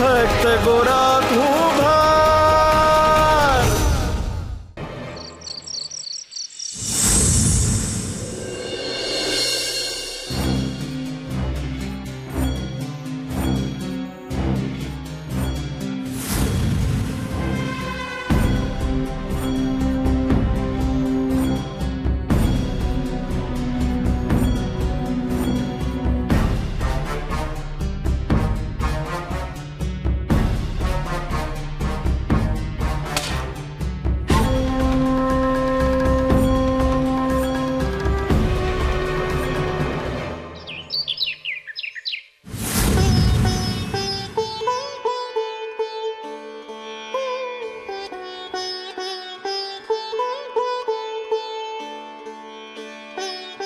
भक्त गोरा घूभार।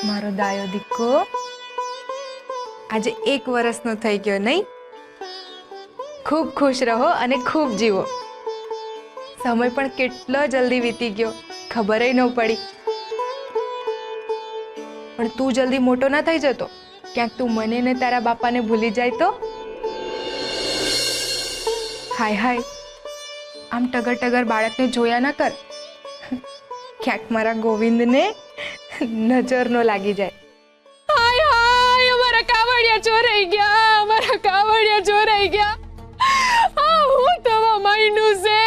मारो दायो दीको आज 1 वर्षनो थई गयो नहीं। खूब खुश रहो अने खूब जीवो। समय पण केटलो जल्दी वीती गयो खबरय न पड़ी। पण तू जल्दी मोटो ना थई जतो क्यांक तू मने ने तारा बापा ने भूली जाय तो। हाय हाय आम टगर टगर बाळक ने जोया ना कर क्यांक मारा गोविंद ने नजर नो लागी जाए। हाय हाय हमारा कावड़िया चोराई गया, हमारा कावड़िया चोराई गया। હું તવા મહિનું છે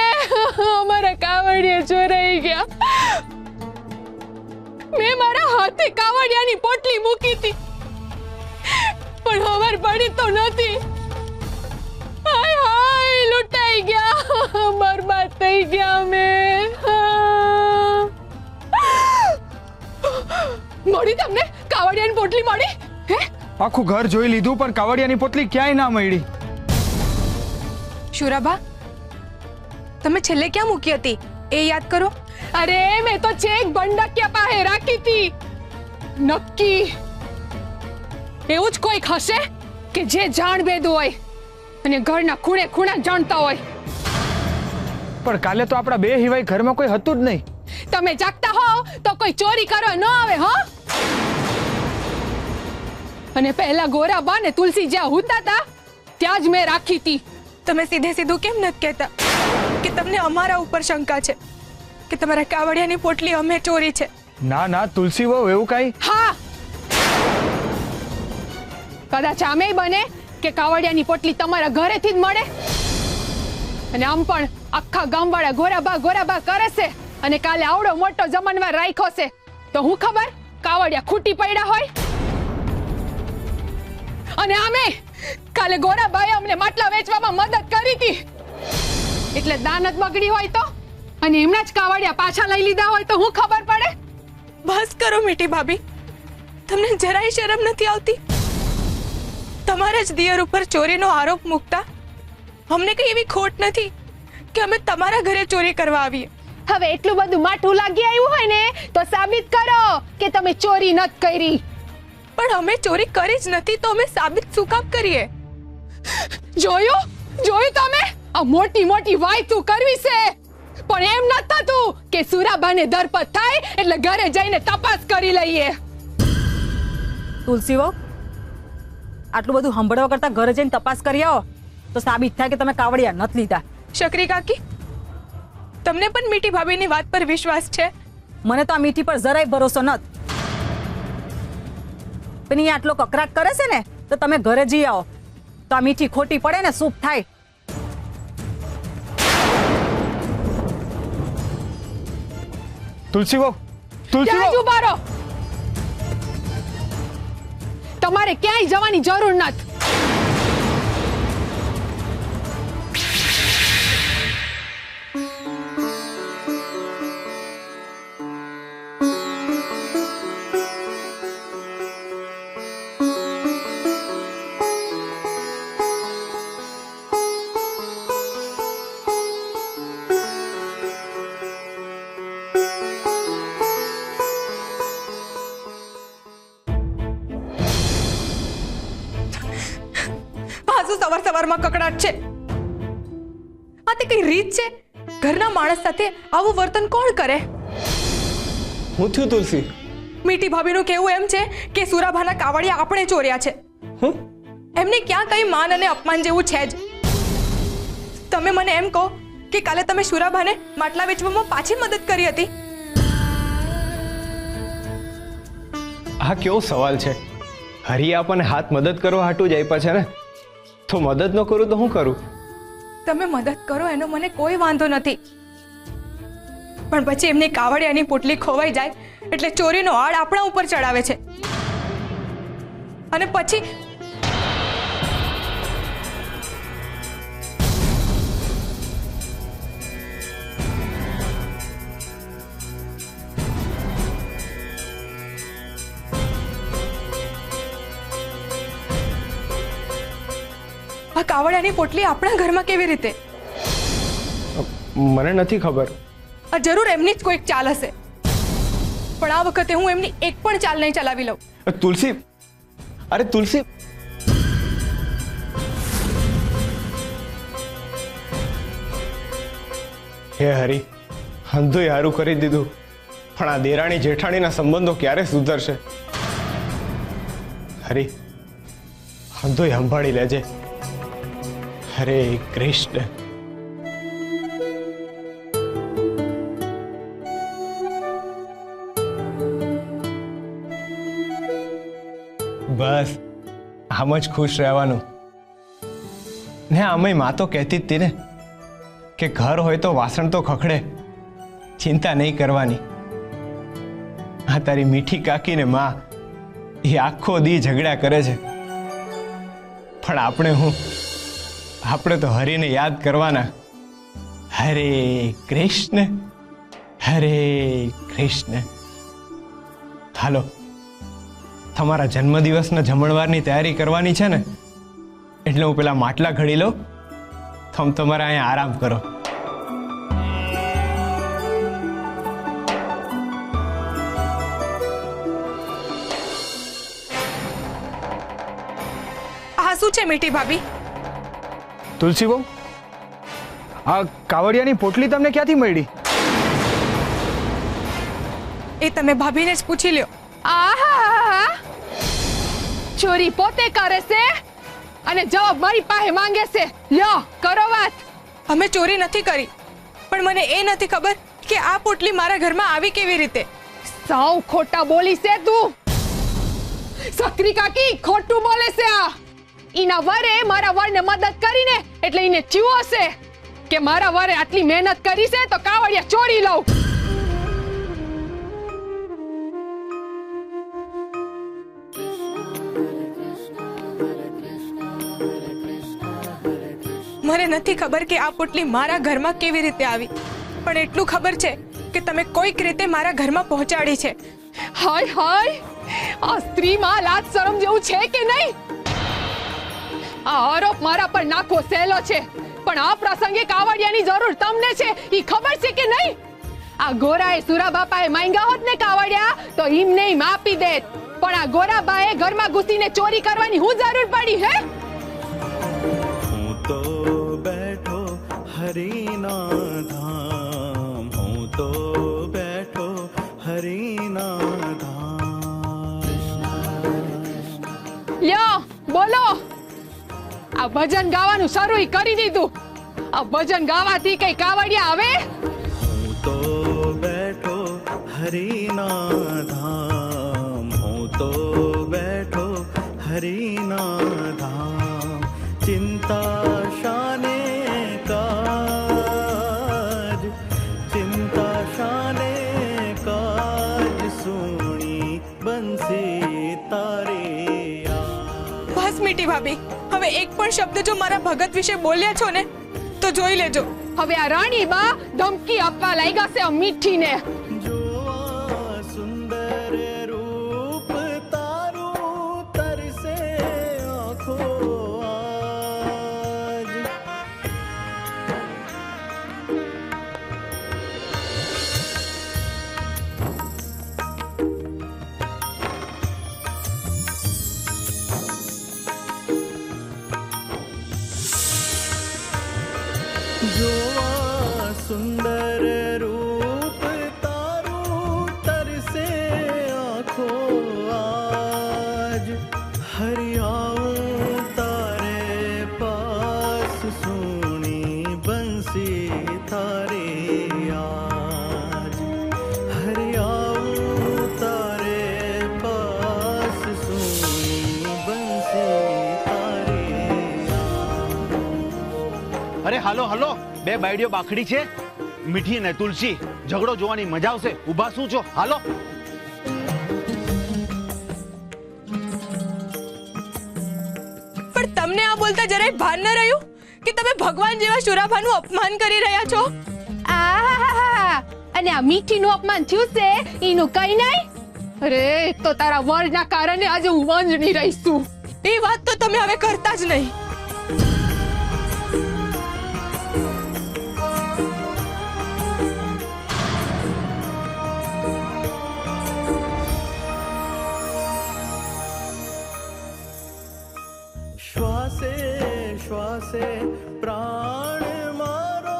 हमारा कावड़िया चोराई गया। मैं मारा हाथे कावड़ियानी पोटली मूकी थी पण खबर पड़ी तो नथी। हाय हाय लूटाई गया, बर्बाद થઈ ગયા मैं। मળી તમને કાવડિયાની પોટલી મળી? હે આખું ઘર જોઈ લીધું પણ કાવડિયાની પોટલી ક્યાંય ના મળી। શુરાભા તમે છેલ્લે ક્યાં મૂકી હતી એ યાદ કરો। અરે મેં તો ચેક બંડકિયા પાસે રાખી હતી। નક્કી એવું જ કોઈ હશે કે જે જાણભેદ હોય અને ઘરના ખૂણે ખૂણા જાણતા હોય। પણ કાલે તો આપણા બે હિવાય ઘરમાં કોઈ હતું જ નહીં। તમે જાગતા હો તો કોઈ ચોરી કરવા ન આવે હો। અને પહેલા ગોરાબા ને તુલસી જ્યાં હુતા હતા ત્યાં જ મેં રાખી હતી। તમે સીધે સીધું કેમ નથી કહેતા કે તમને અમારા ઉપર શંકા છે કે તમારા કાવડિયાની પોટલી અમે ચોરી છે? ના ના તુલસી વહુ એવું કાઈ। હા કદાચ આમેય બને કે કાવડિયાની પોટલી તમારા ઘરેથી જ મળે અને આમ પણ આખા ગામવાળા ગોરાબા કરે છે અને કાલે આવડો મોટો જમણવાર રાખ્યો છે તો હું ખબર કાવડિયા ખૂટી પડ્યા હોય। અને આમે કાલે ગોરાબાએ અમને માટલા વેચવામાં મદદ કરી હતી એટલે દાનત બગડી હોય તો અને એમના જ કાવડિયા પાછા લઈ લીધા હોય તો હું ખબર પડે। બસ કરો મીઠી ભાભી, તમને જરાય શરમ નથી આવતી? તમારા જ દિયર ઉપર ચોરીનો આરોપ મૂકતા અમને કઈ એવી ખોટ નથી કે અમે તમારા ઘરે ચોરી કરવા આવીએ। હવે એટલું બધું માઠું લાગી આવ્યું હોય ને તો સાબિત કરો કે તમે ચોરી નત કરી। પણ અમે ચોરી કરી જ નથી તો અમે સાબિત શું કામ કરીએ? જોયું તમે આ મોટી મોટી વાયતું કરવી છે પણ એમ ન થતું કે સુરાબાને દરપત થાય એટલે ઘરે જઈને તપાસ કરી લઈએ। તુલસી વહુ આટલું બધું સાંભળવા કરતા ઘરે જઈને તપાસ કરી આવો તો સાબિત થાય કે તમે કાવડિયા નથી લીધા। શકરી કાકી તમને પણ મીઠી ભાભીની વાત પર વિશ્વાસ છે? મને તો આ મીઠી પર જરાય ભરોસો નથી। પણ એ આટલો કકરાટ કરે છે ને તો તમે ઘરે જઈ આવો તો આ મીઠી ખોટી પડે ને સૂપ થાય। તુલસી વહુ ત્યાં જ ઉભા રહો, તમારે ક્યાંય જવાની જરૂર નથી। સવાર સવારમાં કકડાટ છે? આ તે કઈ રીત છે? ઘરના માણસ સાથે આવું વર્તન કોણ કરે? હું થયું તુલસી? મીઠી ભાભીનું કહેવું એમ છે કે સુરાભાના કાવડિયા આપણે ચોર્યા છે। હું એમને ક્યાં કઈ માન અને અપમાન જેવું છે જ? તમે મને એમ કહો કે કાલે તમે શુરાભાને માટલા વેચવામાં પાછી મદદ કરી હતી? આ કેવો સવાલ છે? હરી આપણને હાથ મદદ કરવા હાટું જ આપ્યા છે ને, તો મદદ ન કરું તો હું કરું? તમે મદદ કરો એનો મને કોઈ વાંધો નથી, પણ પછી એમની કાવડિયાની પોટલી ખોવાઈ જાય એટલે ચોરીનો આડ આપણા ઉપર ચડાવે છે. અને પછી આ કાવડિયાની પોટલી આપણા ઘરમાં કેવી રીતે? મને નથી ખબર. આ જરૂર એમની જ કોઈક ચાલ હશે, પણ આ વખતે હું એમની એક પણ ચાલ નહીં ચલાવી લઉં. તુલસી, અરે તુલસી, હે હરી, હંધુય હારું કરી દીધું, પણ આ દેરાણી જેઠાણીના સંબંધો ક્યારે સુધરશે? હરી, હંધુય સંભાળી લેજે. હરે કૃષ્ણ. બસ આમ જ ખુશ રહેવાનું ને. આમે માં તો કહેતી જ હતી ને કે ઘર હોય તો વાસણ તો ખખડે, ચિંતા નહીં કરવાની. આ તારી મીઠી કાકી ને માં એ આખો દી ઝઘડા કરે છે, પણ આપણે તો હરિને યાદ કરવાના. હરે કૃષ્ણ, હરે કૃષ્ણ. હાલો, તમારા જન્મદિવસના જમણવારની તૈયારી કરવાની છે ને, એટલે હું પેલા માટલા ઘડી લઉં. તમે તમારે અહીંયા આરામ કરો. આ શું છે મીઠી ભાભી? તુલસી બહુ, આ કાવડિયાની પોટલી તમને ક્યાંથી મળી? એ તમે ભાભીને જ પૂછી લ્યો. આહા, ચોરી પોતે કરે છે અને જવાબ મારી પાસે માંગે છે. લ્યો કરો વાત. અમે ચોરી નથી કરી, પણ મને એ નથી ખબર કે આ પોટલી મારા ઘરમાં આવી કેવી રીતે. સાવ ખોટા બોલી છે તું. સકરી કાકી ખોટું બોલે છે. આ ઈના વરે મારા વરને મદદ કરીને એટલે ઈને ચીવો છે કે મારા વરે આટલી મહેનત કરી છે તો કાવડિયા ચોરી લઉં. મને નથી ખબર કે આ પોટલી મારા ઘરમાં કેવી રીતે આવી, પણ એટલું ખબર છે કે તમે કોઈક રીતે મારા ઘરમાં પહોંચાડી છે. હાય હાય, આ સ્ત્રીમાં લાજ શરમ જેવું છે કે નહીં? આ આરોપ મારા પર નાખવો સહેલો છે, પણ આ પ્રસંગે કાવડિયાની જરૂર તમને છે ઈ ખબર છે કે નહીં? આ ગોરાએ સુરા બાપાએ માંગ્યા હોત ને કાવડિયા તો ઈમને ઈ આપી દેત, પણ આ ગોરાબાએ ઘરમાં ઘૂસીને ચોરી કરવાની હું જરૂર પડી હે? હું તો બેઠો હરીના ધામ, હું તો બેઠો હરીના ધામ. લ્યો બોલો. આ ભજન ગાવાનું શરૂ કરી દીધું. આ ભજન ગાવાથી કઈ કાવડિયા આવે? હું તો બેઠો હરીના ધામ, હું તો બેઠો હરીના ધામ. ચિંતા શાને કાજ, ચિંતા શાને કાજ, સુણી બંસી તારે. બસ મીઠી ભાભી, હવે એક પણ શબ્દ જો મારા ભગત વિશે બોલ્યા છો ને તો જોઈ લેજો. હવે આ રાણી બા ધમકી આપવા લાગ્યા છે મીઠીને. જોવા સુંદર રૂપ તારું તરસે આંખો આજ. જોવા સુંદર રૂપ તારું તરસે આંખો આજ. હરિયાઉં તારે પાસ સુણી बंसी तारे आज हरि आऊं तारे पास सुनी बंसी तारे अरे हालो हालो બે બાયડીઓ બાખડી છે મીઠી ને તુલસી ઝઘડો જોવાની મજા આવશે ઊભા શું છો હાલો પણ તમને આ બોલતા જરાય ભાન ન રહ્યું કે તમે ભગવાન જેવા શુરાભાનું અપમાન કરી રહ્યા છો? આહાહાહા. અને આ મીઠીનું અપમાન થયું છે એનું કઈ નહીં. અરે તો તારા વરના કારણે આજે હું વંજની રહીશું. એ વાત તો તમે હવે કરતા જ નહીં. श्वासे श्वासे प्राण मारो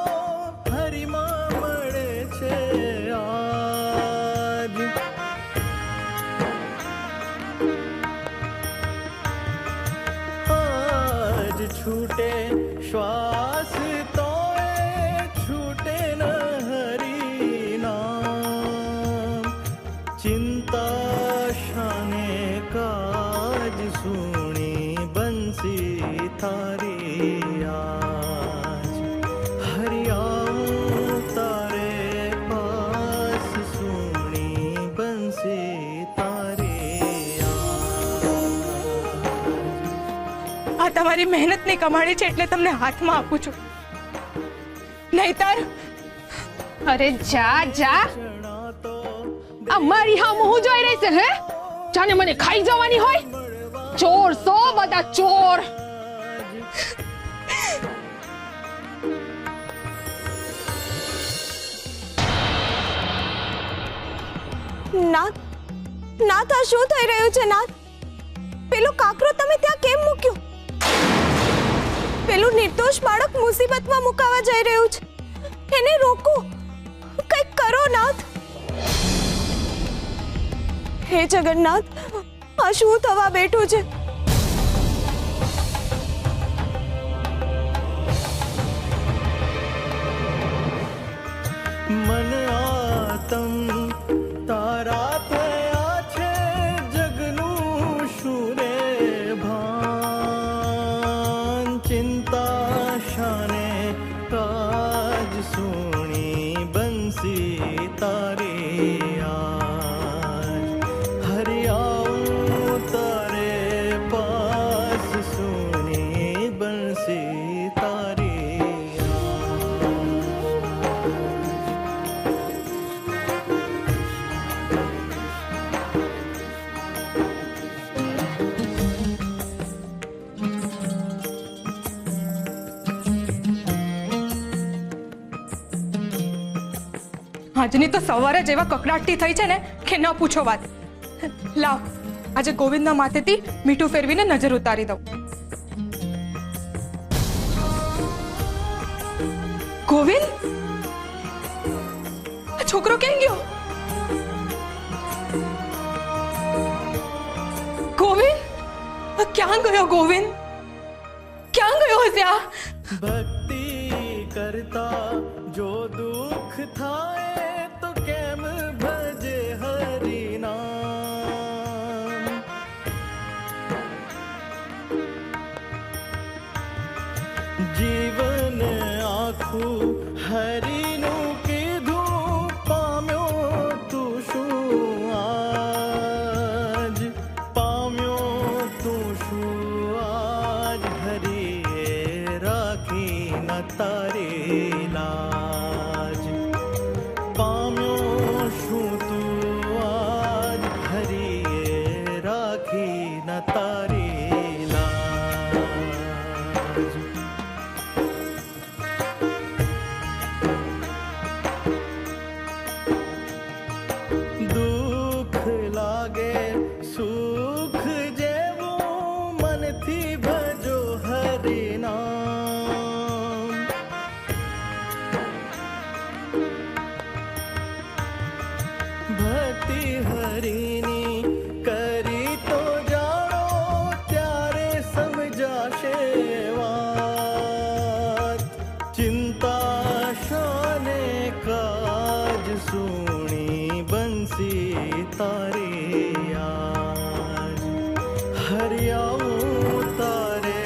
हरिमा મળે છે આજ આજ છૂટે શ્વાસ તો છૂટે ન હરી નામ ચિંતા શાને કાજ સુણી बंसी तारे आज हरि आऊं तारे पास सुनी बंसी तारे આ તમારી મહેનતની કમાણી છે એટલે તમને હાથમાં આપું છું. નહીતર અરે જા જા આ મારી હામું હું જોઈ રહી છે હે જાને મને ખાઈ જવાની હોય. ચોર સો બધા ચોર. નાથ નાથ આ શું થઈ રહ્યું છે? નાથ પેલો કાકરો તમે ત્યાં કેમ મૂક્યો? પેલું નિર્દોષ બાળક મુસીબતમાં મુકાવા જઈ રહ્યું છે. એને રોકો, કંઈક કરો નાથ. હે જગન્નાથ, આ શું થવા બેઠું છે? मन आतम तारा थया છે જગનું શુરે ભાન ચિંતા શાને કાજ સુણી બંસી તારે આજ હરિ આऊं તારે પાસ સુની બંસી તારે આજની તો સવારે જ એવા કકડાટથી થઈ છે ને કે ન પૂછો વાત. લાવ આજે ગોવિંદના માથેથી મીઠું ફેરવીને નજર ઉતારી દઉં. ગોવિંદ, આ છોકરો કેમ ગયો? ગોવિંદ, ક્યાં ગયો ગોવિંદ? ક્યાં ગયો હશે આ? भक्ति करता जो दुख थाए तो केम भजे हरि नाम जीवन आखू हरि नु कीधुं पाम्यो તું શું આજ પામ્યો તું શું આજ હરિએ રાખી ન તારી લાજ પામ્યો શું તું આજ હરિએ રાખી ન તારી લાજ દુઃખ લાગે સુખ જેવું મનથી ભજો હરિ નામ सूनी बंसी तारे आज हरियाऊं तारे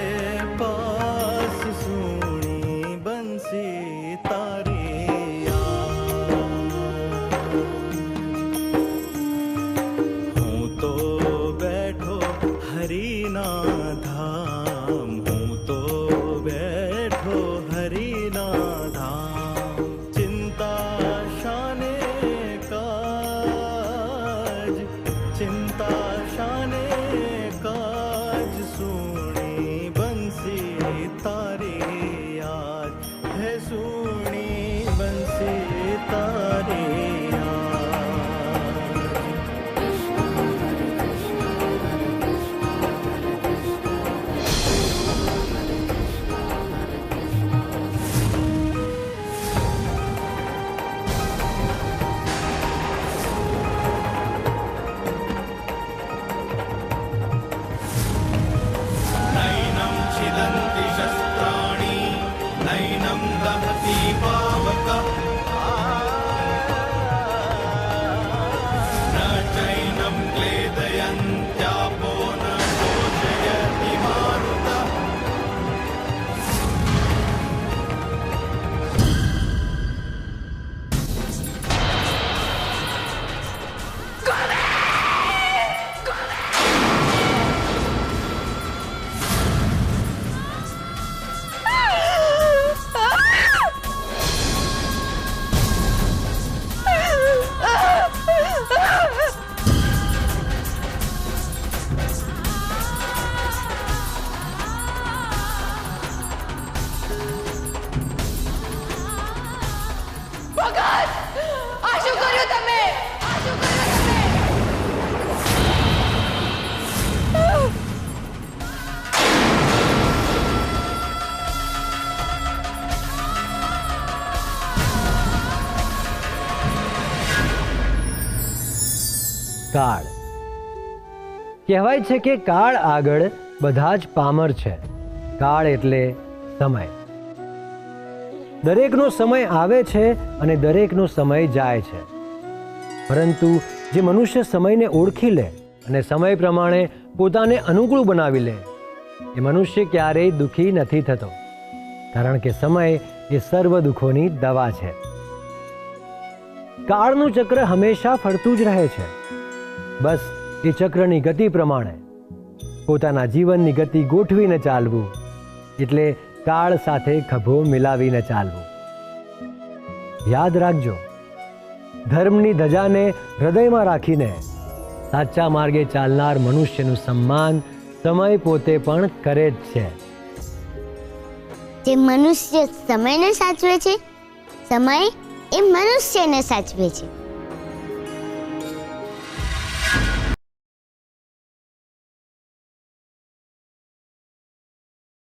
पास सूनी बंसी तारे आज हूँ तो बैठो हरिना धाम हूँ तो बैठो हरिना धाम चिंता शाने काज चिंता शाने काज सुनी बंसी तारे आज है सुनी बंसी तारे नैनं छिदन्ति शस्त्राणि नैनं दहति पावकः न चैनं क्लेदयन्त्यापो न शोषयति मारुतः કાળ કહેવાય છે કે કાળ આગળ બધા જ પામર છે. કાળ એટલે સમય. દરેકનો સમય આવે છે અને દરેકનો સમય જાય છે. પરંતુ જે મનુષ્ય સમયને ઓળખી લે અને સમય પ્રમાણે પોતાને અનુકૂળ બનાવી લે એ મનુષ્ય ક્યારેય દુઃખી નથી થતો, કારણ કે સમય એ સર્વ દુઃખોની દવા છે. કાળનું ચક્ર હંમેશા ફરતું જ રહે છે. બસ એ ચક્રની ગતિ પ્રમાણે પોતાના જીવનની ગતિ ગોઠવીને ચાલવું એટલે કાળ સાથે ખભો મિલાવીને ચાલવું. યાદ રાખજો, ધર્મની ધજાને હૃદયમાં રાખીને સાચા માર્ગે ચાલનાર મનુષ્યનું સન્માન સમય પોતે પણ કરે જ છે. જે મનુષ્ય સમયને સાચવે છે, સમય એ મનુષ્યને સાચવે છે.